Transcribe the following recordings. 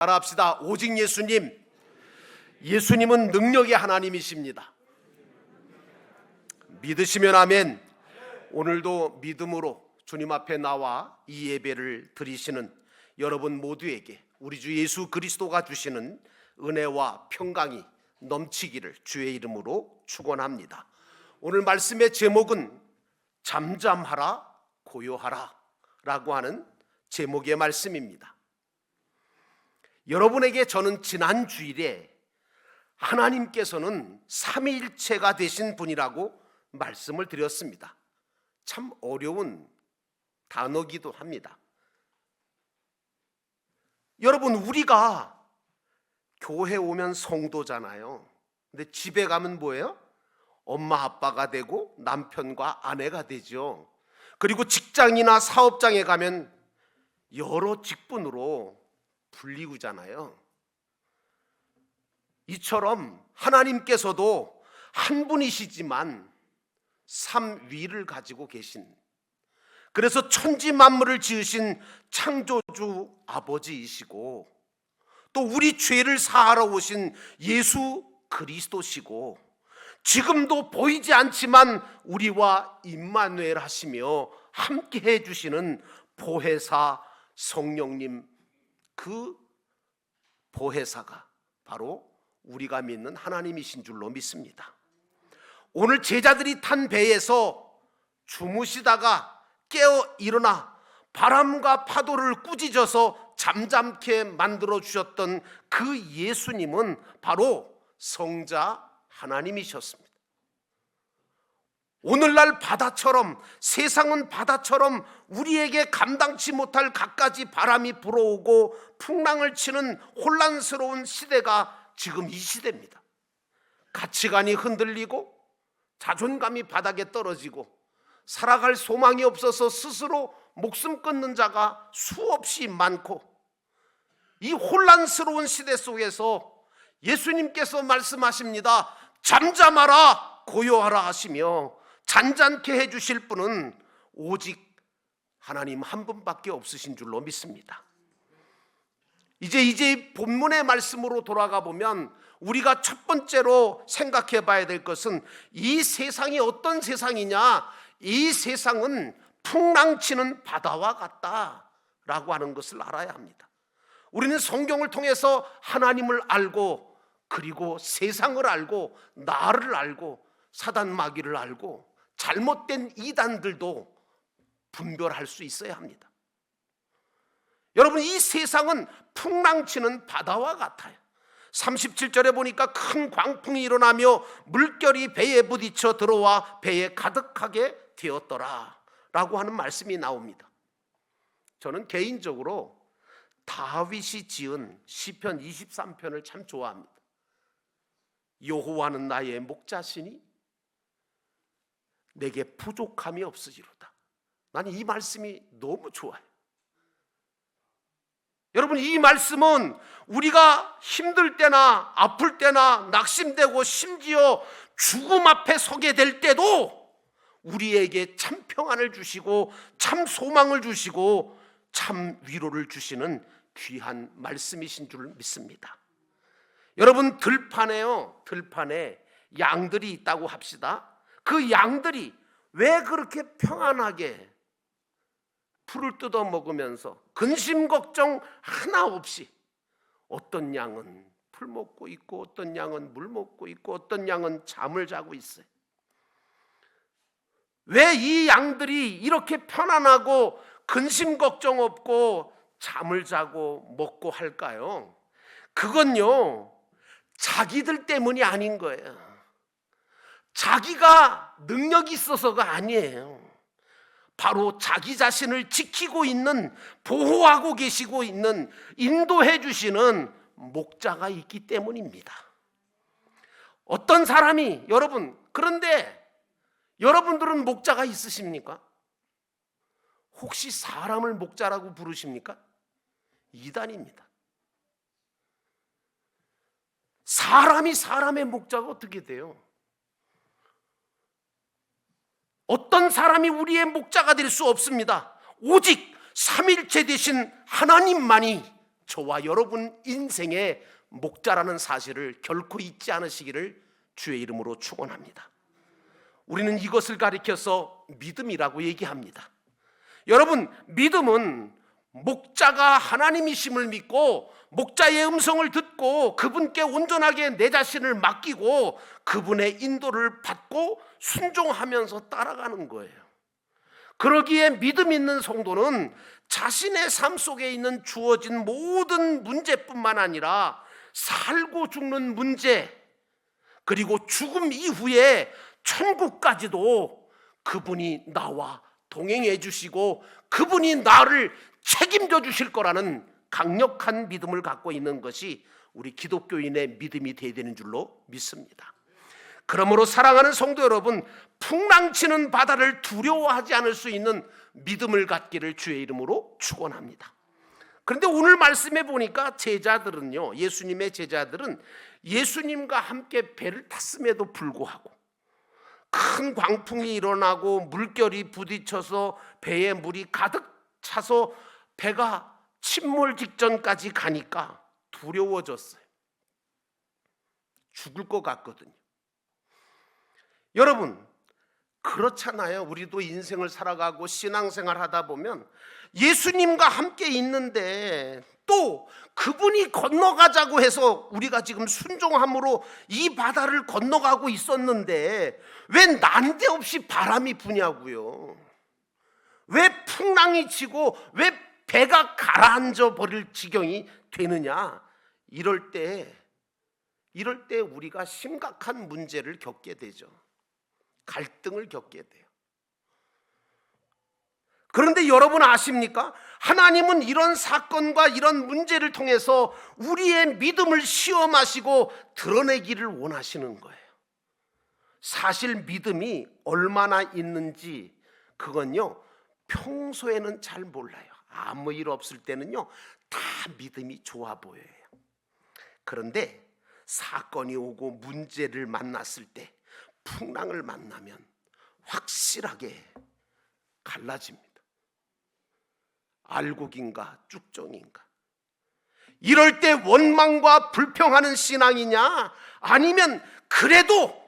따라합시다. 오직 예수님. 예수님은 능력의 하나님이십니다. 믿으시면 아멘. 오늘도 믿음으로 주님 앞에 나와 이 예배를 드리시는 여러분 모두에게 우리 주 예수 그리스도가 주시는 은혜와 평강이 넘치기를 주의 이름으로 축원합니다. 오늘 말씀의 제목은 잠잠하라 고요하라 라고 하는 제목의 말씀입니다. 여러분에게 저는 지난 주일에 하나님께서는 삼위일체가 되신 분이라고 말씀을 드렸습니다. 참 어려운 단어기도 합니다. 여러분, 우리가 교회 오면 성도잖아요. 근데 집에 가면 뭐예요? 엄마 아빠가 되고 남편과 아내가 되죠. 그리고 직장이나 사업장에 가면 여러 직분으로 불리우잖아요. 이처럼 하나님께서도 한 분이시지만 삼위를 가지고 계신, 그래서 천지 만물을 지으신 창조주 아버지이시고 또 우리 죄를 사하러 오신 예수 그리스도시고 지금도 보이지 않지만 우리와 임마누엘 하시며 함께 해주시는 보혜사 성령님, 그 보혜사가 바로 우리가 믿는 하나님이신 줄로 믿습니다. 오늘 제자들이 탄 배에서 주무시다가 깨어 일어나 바람과 파도를 꾸짖어서 잠잠케 만들어 주셨던 그 예수님은 바로 성자 하나님이셨습니다. 오늘날 바다처럼, 세상은 바다처럼 우리에게 감당치 못할 갖가지 바람이 불어오고 풍랑을 치는 혼란스러운 시대가 지금 이 시대입니다. 가치관이 흔들리고 자존감이 바닥에 떨어지고 살아갈 소망이 없어서 스스로 목숨 끊는 자가 수없이 많고, 이 혼란스러운 시대 속에서 예수님께서 말씀하십니다. 잠잠하라 고요하라 하시며 잔잔케 해주실 분은 오직 하나님 한 분밖에 없으신 줄로 믿습니다. 이제 본문의 말씀으로 돌아가 보면 우리가 첫 번째로 생각해 봐야 될 것은 이 세상이 어떤 세상이냐, 이 세상은 풍랑치는 바다와 같다라고 하는 것을 알아야 합니다. 우리는 성경을 통해서 하나님을 알고, 그리고 세상을 알고, 나를 알고, 사단 마귀를 알고, 잘못된 이단들도 분별할 수 있어야 합니다. 여러분, 이 세상은 풍랑치는 바다와 같아요. 37절에 보니까 큰 광풍이 일어나며 물결이 배에 부딪혀 들어와 배에 가득하게 되었더라 라고 하는 말씀이 나옵니다. 저는 개인적으로 다윗이 지은 시편 23편을 참 좋아합니다. 여호와는 나의 목자시니 내게 부족함이 없으리로다. 나는 이 말씀이 너무 좋아요. 여러분, 이 말씀은 우리가 힘들 때나 아플 때나 낙심되고 심지어 죽음 앞에 서게 될 때도 우리에게 참 평안을 주시고 참 소망을 주시고 참 위로를 주시는 귀한 말씀이신 줄 믿습니다. 여러분, 들판에 양들이 있다고 합시다. 그 양들이 왜 그렇게 평안하게 풀을 뜯어 먹으면서 근심 걱정 하나 없이, 어떤 양은 풀 먹고 있고 어떤 양은 물 먹고 있고 어떤 양은 잠을 자고 있어요. 왜 이 양들이 이렇게 편안하고 근심 걱정 없고 잠을 자고 먹고 할까요? 그건요, 자기들 때문이 아닌 거예요. 자기가 능력이 있어서가 아니에요. 바로 자기 자신을 지키고 있는, 보호하고 계시고 있는, 인도해 주시는 목자가 있기 때문입니다. 어떤 사람이, 여러분, 그런데 여러분들은 목자가 있으십니까? 혹시 사람을 목자라고 부르십니까? 이단입니다. 사람이 사람의 목자가 어떻게 돼요? 어떤 사람이 우리의 목자가 될 수 없습니다. 오직 삼일체 되신 하나님만이 저와 여러분 인생의 목자라는 사실을 결코 잊지 않으시기를 주의 이름으로 축원합니다. 우리는 이것을 가리켜서 믿음이라고 얘기합니다. 여러분, 믿음은 목자가 하나님이심을 믿고 목자의 음성을 듣고 그분께 온전하게 내 자신을 맡기고 그분의 인도를 받고 순종하면서 따라가는 거예요. 그러기에 믿음 있는 성도는 자신의 삶 속에 있는 주어진 모든 문제뿐만 아니라 살고 죽는 문제, 그리고 죽음 이후에 천국까지도 그분이 나와 동행해 주시고 그분이 나를 책임져 주실 거라는 강력한 믿음을 갖고 있는 것이 우리 기독교인의 믿음이 되어야 되는 줄로 믿습니다. 그러므로 사랑하는 성도 여러분, 풍랑치는 바다를 두려워하지 않을 수 있는 믿음을 갖기를 주의 이름으로 축원합니다. 그런데 오늘 말씀해 보니까 제자들은요, 예수님의 제자들은 예수님과 함께 배를 탔음에도 불구하고 큰 광풍이 일어나고 물결이 부딪혀서 배에 물이 가득 차서 배가 침몰 직전까지 가니까 두려워졌어요. 죽을 것 같거든요. 여러분, 그렇잖아요. 우리도 인생을 살아가고 신앙생활 하다 보면 예수님과 함께 있는데 또 그분이 건너가자고 해서 우리가 지금 순종함으로 이 바다를 건너가고 있었는데 왜 난데없이 바람이 부냐고요. 왜 풍랑이 치고 왜 배가 가라앉아 버릴 지경이 되느냐. 이럴 때 우리가 심각한 문제를 겪게 되죠. 갈등을 겪게 돼요. 그런데 여러분 아십니까? 하나님은 이런 사건과 이런 문제를 통해서 우리의 믿음을 시험하시고 드러내기를 원하시는 거예요. 사실 믿음이 얼마나 있는지 그건요, 평소에는 잘 몰라요. 아무 일 없을 때는요, 다 믿음이 좋아 보여요. 그런데 사건이 오고 문제를 만났을 때, 풍랑을 만나면 확실하게 갈라집니다. 알곡인가 쭉정인가. 이럴 때 원망과 불평하는 신앙이냐, 아니면 그래도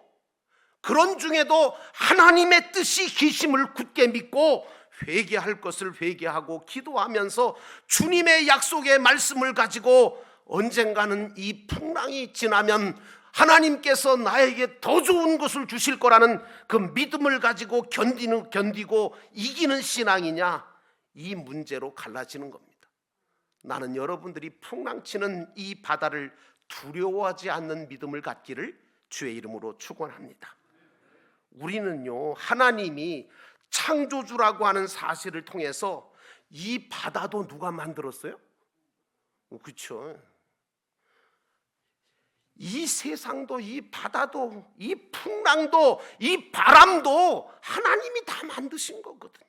그런 중에도 하나님의 뜻이 기심을 굳게 믿고 회개할 것을 회개하고 기도하면서 주님의 약속의 말씀을 가지고 언젠가는 이 풍랑이 지나면 하나님께서 나에게 더 좋은 것을 주실 거라는 그 믿음을 가지고 견디고 이기는 신앙이냐, 이 문제로 갈라지는 겁니다. 나는 여러분들이 풍랑치는 이 바다를 두려워하지 않는 믿음을 갖기를 주의 이름으로 축원합니다. 우리는요, 하나님이 창조주라고 하는 사실을 통해서 이 바다도 누가 만들었어요? 그렇죠. 이 세상도, 이 바다도, 이 풍랑도, 이 바람도 하나님이 다 만드신 거거든요.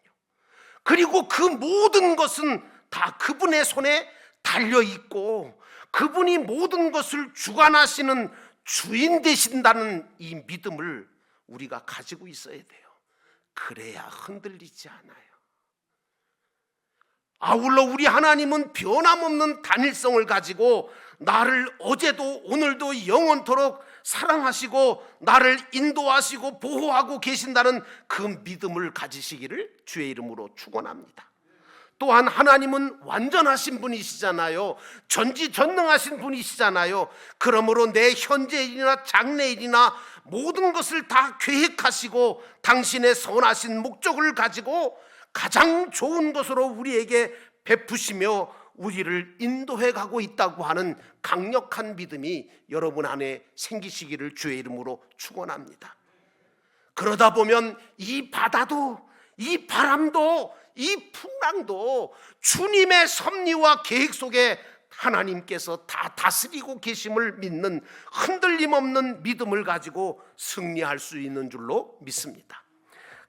그리고 그 모든 것은 다 그분의 손에 달려있고 그분이 모든 것을 주관하시는 주인 되신다는 이 믿음을 우리가 가지고 있어야 돼요. 그래야 흔들리지 않아요. 아울러 우리 하나님은 변함없는 단일성을 가지고 나를 어제도 오늘도 영원토록 사랑하시고 나를 인도하시고 보호하고 계신다는 그 믿음을 가지시기를 주의 이름으로 축원합니다. 또한 하나님은 완전하신 분이시잖아요. 전지전능하신 분이시잖아요. 그러므로 내 현재일이나 장래일이나 모든 것을 다 계획하시고 당신의 선하신 목적을 가지고 가장 좋은 것으로 우리에게 베푸시며 우리를 인도해 가고 있다고 하는 강력한 믿음이 여러분 안에 생기시기를 주의 이름으로 축원합니다. 그러다 보면 이 바다도, 이 바람도, 이 풍랑도 주님의 섭리와 계획 속에 하나님께서 다 다스리고 계심을 믿는 흔들림 없는 믿음을 가지고 승리할 수 있는 줄로 믿습니다.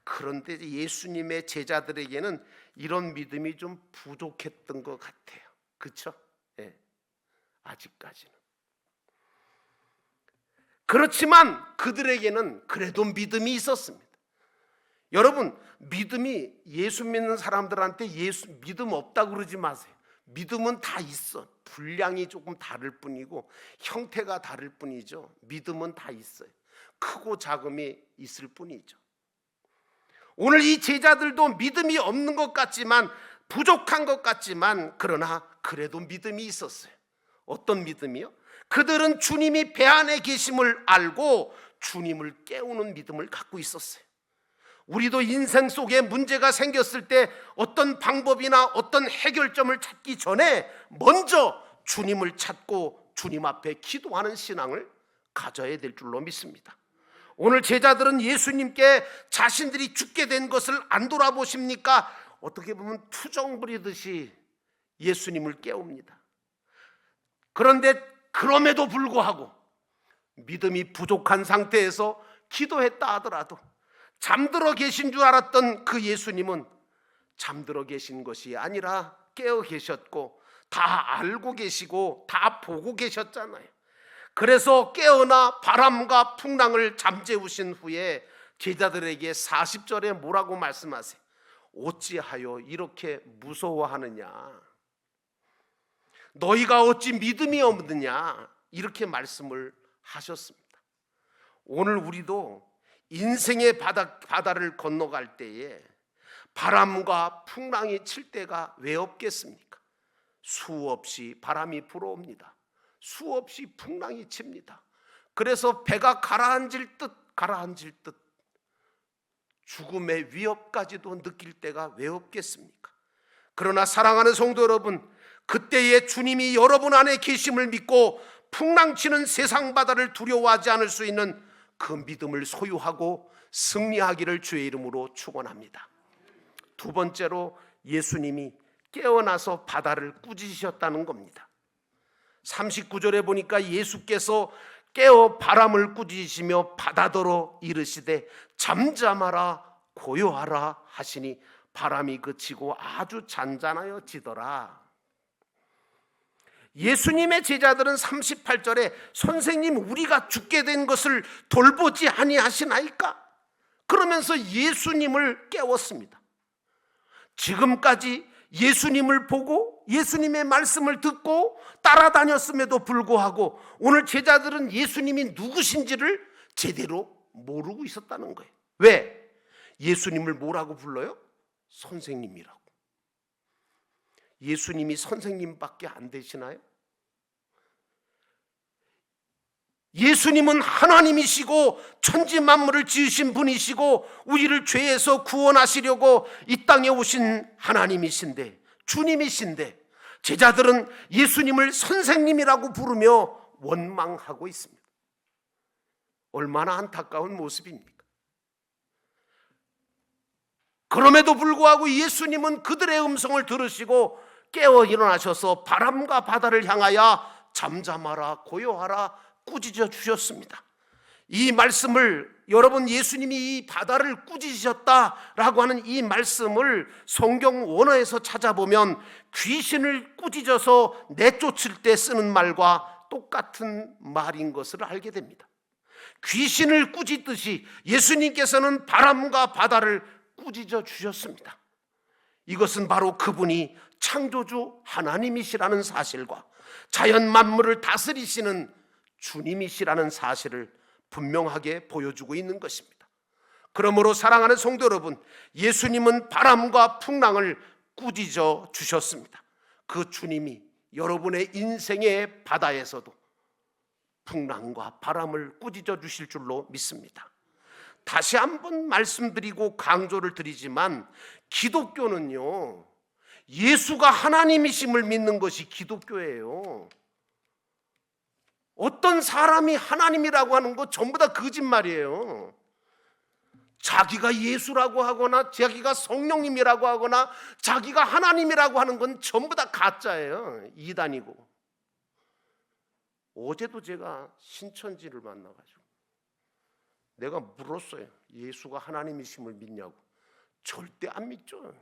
그런데 예수님의 제자들에게는 이런 믿음이 좀 부족했던 것 같아요. 그렇죠? 예, 아직까지는. 그렇지만 그들에게는 그래도 믿음이 있었습니다. 여러분, 믿음이 예수 믿는 사람들한테 믿음 없다고 그러지 마세요. 믿음은 다 있어. 분량이 조금 다를 뿐이고 형태가 다를 뿐이죠. 믿음은 다 있어요. 크고 작음이 있을 뿐이죠. 오늘 이 제자들도 믿음이 없는 것 같지만, 부족한 것 같지만, 그러나 그래도 믿음이 있었어요. 어떤 믿음이요? 그들은 주님이 배 안에 계심을 알고 주님을 깨우는 믿음을 갖고 있었어요. 우리도 인생 속에 문제가 생겼을 때 어떤 방법이나 어떤 해결점을 찾기 전에 먼저 주님을 찾고 주님 앞에 기도하는 신앙을 가져야 될 줄로 믿습니다. 오늘 제자들은 예수님께 자신들이 죽게 된 것을 안 돌아보십니까? 어떻게 보면 투정 부리듯이 예수님을 깨웁니다. 그런데 그럼에도 불구하고 믿음이 부족한 상태에서 기도했다 하더라도 잠들어 계신 줄 알았던 그 예수님은 잠들어 계신 것이 아니라 깨어 계셨고 다 알고 계시고 다 보고 계셨잖아요. 그래서 깨어나 바람과 풍랑을 잠재우신 후에 제자들에게 40절에 뭐라고 말씀하세요? 어찌하여 이렇게 무서워하느냐? 너희가 어찌 믿음이 없느냐? 이렇게 말씀을 하셨습니다. 오늘 우리도 인생의 바다를 건너갈 때에 바람과 풍랑이 칠 때가 왜 없겠습니까? 수없이 바람이 불어옵니다. 수없이 풍랑이 칩니다. 그래서 배가 가라앉을 듯 죽음의 위협까지도 느낄 때가 왜 없겠습니까? 그러나 사랑하는 성도 여러분, 그때에 주님이 여러분 안에 계심을 믿고 풍랑치는 세상 바다를 두려워하지 않을 수 있는 그 믿음을 소유하고 승리하기를 주의 이름으로 축원합니다. 두 번째로 예수님이 깨어나서 바다를 꾸짖으셨다는 겁니다. 39절에 보니까 예수께서 깨어 바람을 꾸짖으시며 바다더러 이르시되 잠잠하라 고요하라 하시니 바람이 그치고 아주 잔잔하여지더라. 예수님의 제자들은 38절에 선생님 우리가 죽게 된 것을 돌보지 아니하시나이까? 그러면서 예수님을 깨웠습니다. 지금까지 예수님을 보고 예수님의 말씀을 듣고 따라다녔음에도 불구하고 오늘 제자들은 예수님이 누구신지를 제대로 모르고 있었다는 거예요. 왜? 예수님을 뭐라고 불러요? 선생님이라고. 예수님이 선생님밖에 안 되시나요? 예수님은 하나님이시고 천지 만물을 지으신 분이시고 우리를 죄에서 구원하시려고 이 땅에 오신 하나님이신데, 주님이신데 제자들은 예수님을 선생님이라고 부르며 원망하고 있습니다. 얼마나 안타까운 모습입니까? 그럼에도 불구하고 예수님은 그들의 음성을 들으시고 깨어 일어나셔서 바람과 바다를 향하여 잠잠하라 고요하라 꾸짖어 주셨습니다. 이 말씀을 여러분, 예수님이 이 바다를 꾸짖으셨다라고 하는 이 말씀을 성경 원어에서 찾아보면 귀신을 꾸짖어서 내쫓을 때 쓰는 말과 똑같은 말인 것을 알게 됩니다. 귀신을 꾸짖듯이 예수님께서는 바람과 바다를 꾸짖어 주셨습니다. 이것은 바로 그분이 창조주 하나님이시라는 사실과 자연 만물을 다스리시는 주님이시라는 사실을 분명하게 보여주고 있는 것입니다. 그러므로 사랑하는 성도 여러분, 예수님은 바람과 풍랑을 꾸짖어 주셨습니다. 그 주님이 여러분의 인생의 바다에서도 풍랑과 바람을 꾸짖어 주실 줄로 믿습니다. 다시 한번 말씀드리고 강조를 드리지만 기독교는요, 예수가 하나님이심을 믿는 것이 기독교예요. 어떤 사람이 하나님이라고 하는 거 전부 다 거짓말이에요. 자기가 예수라고 하거나 자기가 성령님이라고 하거나 자기가 하나님이라고 하는 건 전부 다 가짜예요. 이단이고. 어제도 제가 신천지를 만나가지고 내가 물었어요. 예수가 하나님이심을 믿냐고. 절대 안 믿죠.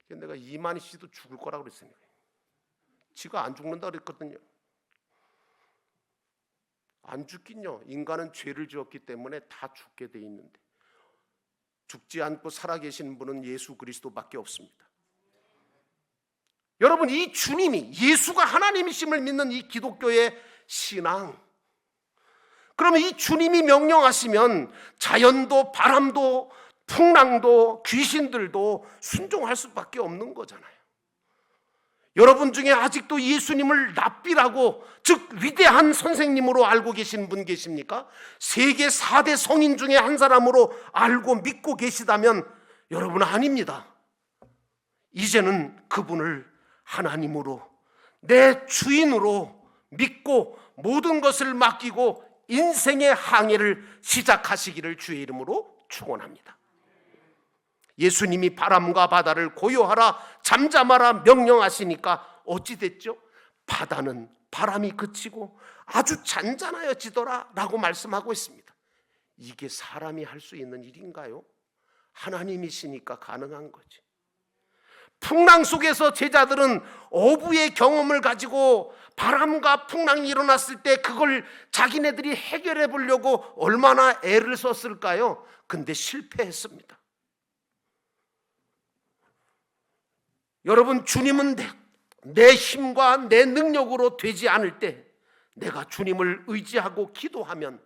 내가 이만희 씨도 죽을 거라고 그랬으니까. 지가 안 죽는다 그랬거든요. 안 죽긴요. 인간은 죄를 지었기 때문에 다 죽게 돼 있는데 죽지 않고 살아계신 분은 예수 그리스도밖에 없습니다. 여러분, 이 주님이 예수가 하나님이심을 믿는 이 기독교의 신앙, 그러면 이 주님이 명령하시면 자연도 바람도 풍랑도 귀신들도 순종할 수밖에 없는 거잖아요. 여러분 중에 아직도 예수님을 랍비라고, 즉 위대한 선생님으로 알고 계신 분 계십니까? 세계 4대 성인 중에 한 사람으로 알고 믿고 계시다면 여러분, 아닙니다. 이제는 그분을 하나님으로, 내 주인으로 믿고 모든 것을 맡기고 인생의 항해를 시작하시기를 주의 이름으로 축원합니다. 예수님이 바람과 바다를 고요하라 잠잠하라 명령하시니까 어찌 됐죠? 바다는 바람이 그치고 아주 잔잔하여지더라 라고 말씀하고 있습니다. 이게 사람이 할 수 있는 일인가요? 하나님이시니까 가능한 거지. 풍랑 속에서 제자들은 어부의 경험을 가지고 바람과 풍랑이 일어났을 때 그걸 자기네들이 해결해 보려고 얼마나 애를 썼을까요? 근데 실패했습니다. 여러분, 주님은 내 힘과 내 능력으로 되지 않을 때 내가 주님을 의지하고 기도하면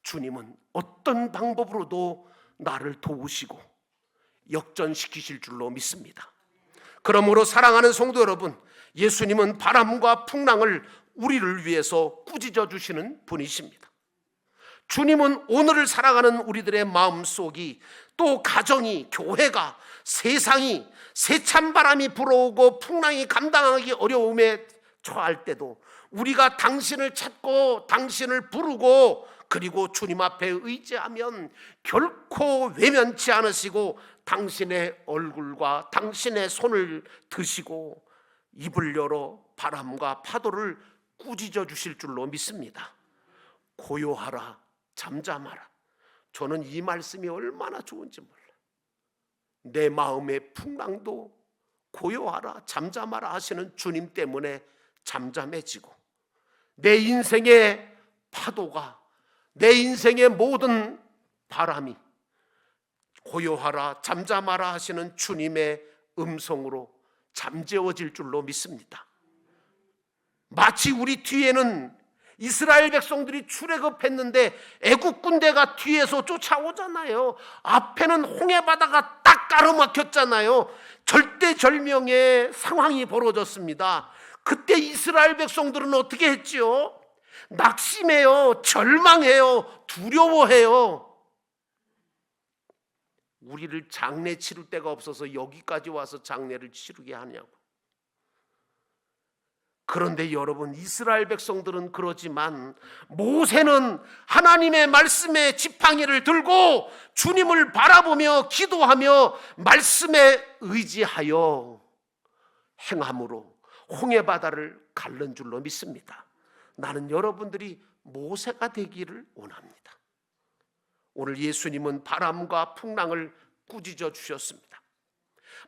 주님은 어떤 방법으로도 나를 도우시고 역전시키실 줄로 믿습니다. 그러므로 사랑하는 성도 여러분, 예수님은 바람과 풍랑을 우리를 위해서 꾸짖어 주시는 분이십니다. 주님은 오늘을 살아가는 우리들의 마음속이, 또 가정이, 교회가, 세상이 세찬 바람이 불어오고 풍랑이 감당하기 어려움에 처할 때도 우리가 당신을 찾고 당신을 부르고 그리고 주님 앞에 의지하면 결코 외면치 않으시고 당신의 얼굴과 당신의 손을 드시고 입을 열어 바람과 파도를 꾸짖어 주실 줄로 믿습니다. 고요하라 잠잠하라. 저는 이 말씀이 얼마나 좋은지 몰라요. 내 마음의 풍랑도 고요하라 잠잠하라 하시는 주님 때문에 잠잠해지고, 내 인생의 파도가, 내 인생의 모든 바람이 고요하라 잠잠하라 하시는 주님의 음성으로 잠재워질 줄로 믿습니다. 마치 우리 뒤에는 이스라엘 백성들이 출애굽했는데 애국 군대가 뒤에서 쫓아오잖아요. 앞에는 홍해 바다가 딱 가로막혔잖아요. 절대절명의 상황이 벌어졌습니다. 그때 이스라엘 백성들은 어떻게 했지요? 낙심해요, 절망해요, 두려워해요. 우리를 장례 치를 데가 없어서 여기까지 와서 장례를 치르게 하냐고. 그런데 여러분, 이스라엘 백성들은 그러지만 모세는 하나님의 말씀의 지팡이를 들고 주님을 바라보며 기도하며 말씀에 의지하여 행함으로 홍해 바다를 갈른 줄로 믿습니다. 나는 여러분들이 모세가 되기를 원합니다. 오늘 예수님은 바람과 풍랑을 꾸짖어 주셨습니다.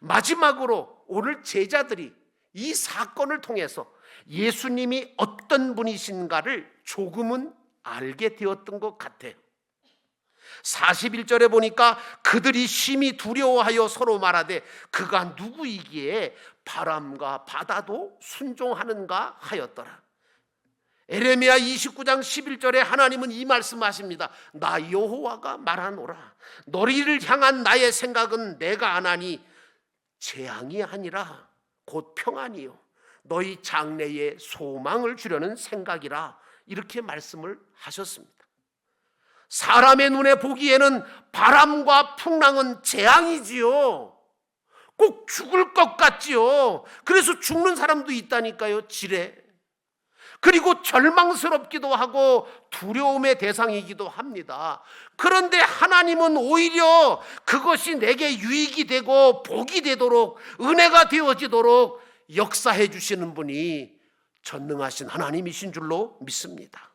마지막으로 오늘 제자들이 이 사건을 통해서 예수님이 어떤 분이신가를 조금은 알게 되었던 것 같아요. 41절에 보니까 그들이 심히 두려워하여 서로 말하되 그가 누구이기에 바람과 바다도 순종하는가 하였더라. 에레미야 29장 11절에 하나님은 이 말씀하십니다. 나 여호와가 말하노라. 너희를 향한 나의 생각은 내가 아나니 재앙이 아니라 곧 평안이요 너희 장래에 소망을 주려는 생각이라. 이렇게 말씀을 하셨습니다. 사람의 눈에 보기에는 바람과 풍랑은 재앙이지요. 꼭 죽을 것 같지요. 그래서 죽는 사람도 있다니까요, 지레. 그리고 절망스럽기도 하고 두려움의 대상이기도 합니다. 그런데 하나님은 오히려 그것이 내게 유익이 되고 복이 되도록, 은혜가 되어지도록 역사해 주시는 분이 전능하신 하나님이신 줄로 믿습니다.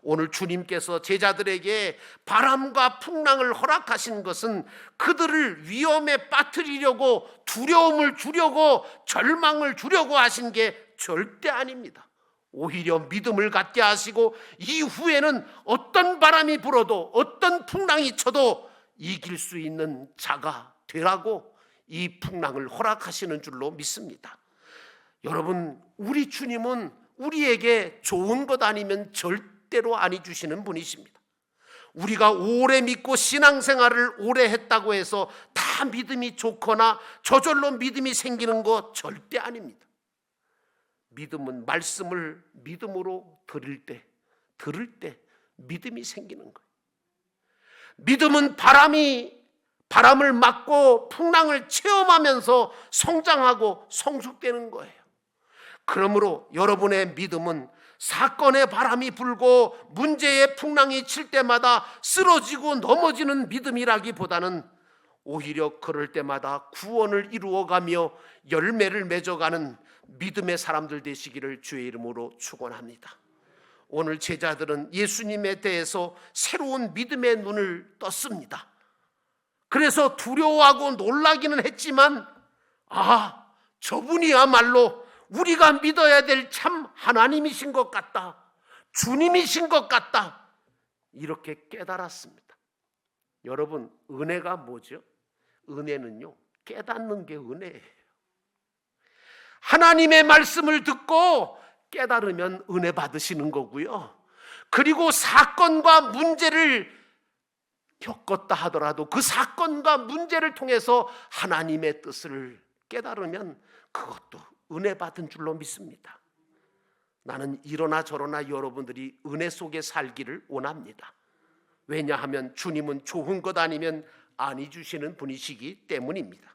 오늘 주님께서 제자들에게 바람과 풍랑을 허락하신 것은 그들을 위험에 빠뜨리려고, 두려움을 주려고, 절망을 주려고 하신 게 절대 아닙니다. 오히려 믿음을 갖게 하시고 이후에는 어떤 바람이 불어도 어떤 풍랑이 쳐도 이길 수 있는 자가 되라고 이 풍랑을 허락하시는 줄로 믿습니다. 여러분, 우리 주님은 우리에게 좋은 것 아니면 절대로 아니 주시는 분이십니다. 우리가 오래 믿고 신앙생활을 오래 했다고 해서 다 믿음이 좋거나 저절로 믿음이 생기는 거 절대 아닙니다. 믿음은 말씀을 믿음으로 들을 때 믿음이 생기는 거예요. 믿음은 바람을 맞고 풍랑을 체험하면서 성장하고 성숙되는 거예요. 그러므로 여러분의 믿음은 사건의 바람이 불고 문제의 풍랑이 칠 때마다 쓰러지고 넘어지는 믿음이라기보다는 오히려 그럴 때마다 구원을 이루어가며 열매를 맺어가는 믿음의 사람들 되시기를 주의 이름으로 축원합니다. 오늘 제자들은 예수님에 대해서 새로운 믿음의 눈을 떴습니다. 그래서 두려워하고 놀라기는 했지만 저분이야말로 우리가 믿어야 될 참 하나님이신 것 같다, 주님이신 것 같다, 이렇게 깨달았습니다. 여러분, 은혜가 뭐죠? 은혜는요, 깨닫는 게 은혜예요. 하나님의 말씀을 듣고 깨달으면 은혜 받으시는 거고요. 그리고 사건과 문제를 겪었다 하더라도 그 사건과 문제를 통해서 하나님의 뜻을 깨달으면 그것도 은혜 받은 줄로 믿습니다. 나는 이러나 저러나 여러분들이 은혜 속에 살기를 원합니다. 왜냐하면 주님은 좋은 것 아니면 아니 주시는 분이시기 때문입니다.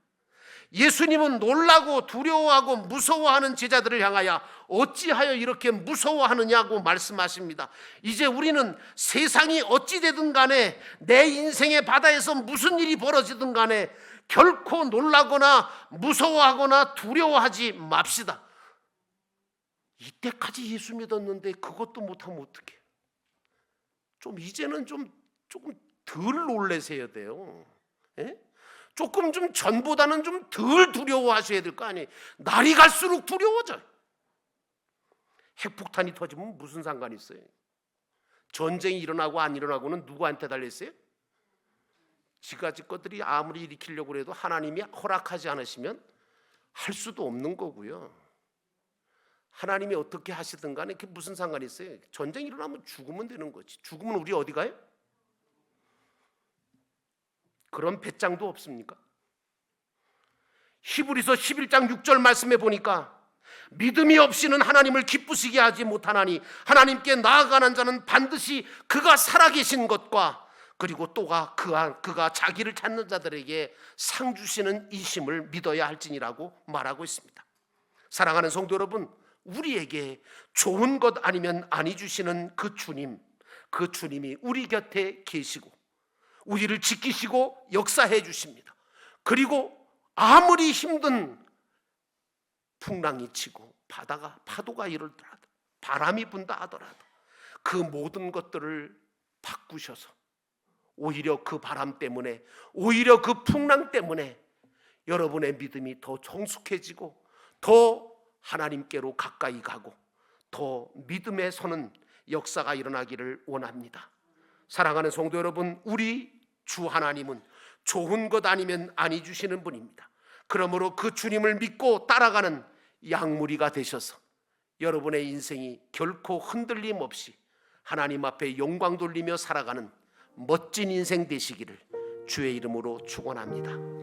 예수님은 놀라고 두려워하고 무서워하는 제자들을 향하여 어찌하여 이렇게 무서워하느냐고 말씀하십니다. 이제 우리는 세상이 어찌 되든 간에 내 인생의 바다에서 무슨 일이 벌어지든 간에 결코 놀라거나 무서워하거나 두려워하지 맙시다. 이때까지 예수 믿었는데 그것도 못하면 어떡해? 이제는 조금 덜 놀라셔야 돼요. 예? 조금 좀 전보다는 좀 덜 두려워하셔야 될 거 아니에요. 날이 갈수록 두려워져요. 핵폭탄이 터지면 무슨 상관이 있어요? 전쟁이 일어나고 안 일어나고는 누구한테 달렸어요? 지가지 것들이 아무리 일으키려고 해도 하나님이 허락하지 않으시면 할 수도 없는 거고요. 하나님이 어떻게 하시든 간에 그게 무슨 상관이 있어요? 전쟁이 일어나면 죽으면 되는 거지. 죽으면 우리 어디 가요? 그런 배짱도 없습니까? 히브리서 11장 6절 말씀에 보니까 믿음이 없이는 하나님을 기쁘시게 하지 못하나니 하나님께 나아가는 자는 반드시 그가 살아계신 것과 그리고 또가 그가 자기를 찾는 자들에게 상 주시는 이심을 믿어야 할지니라고 말하고 있습니다. 사랑하는 성도 여러분, 우리에게 좋은 것 아니면 아니 주시는 그 주님이 우리 곁에 계시고 우리를 지키시고 역사해 주십니다. 그리고 아무리 힘든 풍랑이 치고 파도가 일어나더라도 바람이 분다 하더라도 그 모든 것들을 바꾸셔서 오히려 그 바람 때문에 오히려 그 풍랑 때문에 여러분의 믿음이 더 성숙해지고 더 하나님께로 가까이 가고 더 믿음에 서는 역사가 일어나기를 원합니다. 사랑하는 성도 여러분, 우리 주 하나님은 좋은 것 아니면 아니 주시는 분입니다. 그러므로 그 주님을 믿고 따라가는 양무리가 되셔서 여러분의 인생이 결코 흔들림 없이 하나님 앞에 영광 돌리며 살아가는 멋진 인생 되시기를 주의 이름으로 축원합니다.